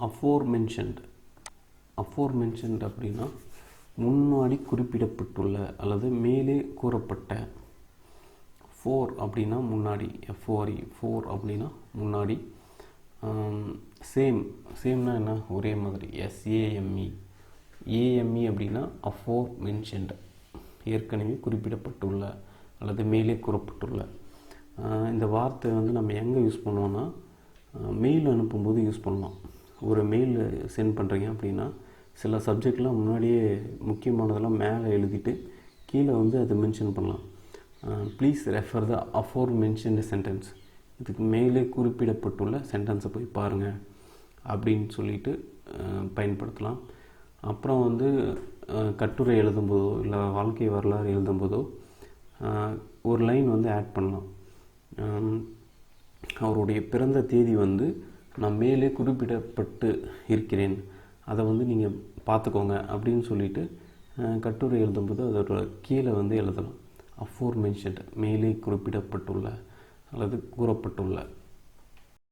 aforementioned அப்படின்னா முன்னாடி குறிப்பிடப்பட்டுள்ள அல்லது மேலே கூறப்பட்ட. ஃபோர் அப்படின்னா முன்னாடி, எஃப்ஓஆர்இ, ஃபோர் அப்படின்னா முன்னாடி. சேம்னா என்ன, ஒரே மாதிரி, எஸ்ஏஎம்இ. ஏஎம்இ அப்படின்னா aforementioned, ஏற்கனவே குறிப்பிடப்பட்டுள்ள அல்லது மேலே கூறப்பட்டுள்ள. இந்த வார்த்தை நம்ம எங்கே யூஸ் பண்ணுவோன்னா, மெயில் அனுப்பும்போது யூஸ் பண்ணலாம். ஒரு மெயில் சென்ட் பண்ணுறீங்க அப்படின்னா சில சப்ஜெக்ட்லாம் முன்னாடியே முக்கியமானதெல்லாம் மேலே எழுதிட்டு கீழே அதை மென்ஷன் பண்ணலாம். Please refer the aforementioned sentence, இதுக்கு மேலே குறிப்பிடப்பட்டுள்ள சென்டென்ஸை போய் பாருங்கள் அப்படின்னு சொல்லிட்டு பயன்படுத்தலாம். அப்புறம் கட்டுரை எழுதும்போதோ இல்லை வாழ்க்கை வரலாறு எழுதும்போதோ ஒரு லைன் ஆட் பண்ணலாம். அவருடைய பிறந்த தேதி நான் மேலே குறிப்பிடப்பட்டு இருக்கிறேன், அதை நீங்கள் பார்த்துக்கோங்க அப்படின்னு சொல்லிட்டு கட்டுரை எழுதும்போது அதோட கீழே எழுதலாம் aforementioned, மேலே குறிப்பிடப்பட்டுள்ள அல்லது கூறப்பட்டுள்ள.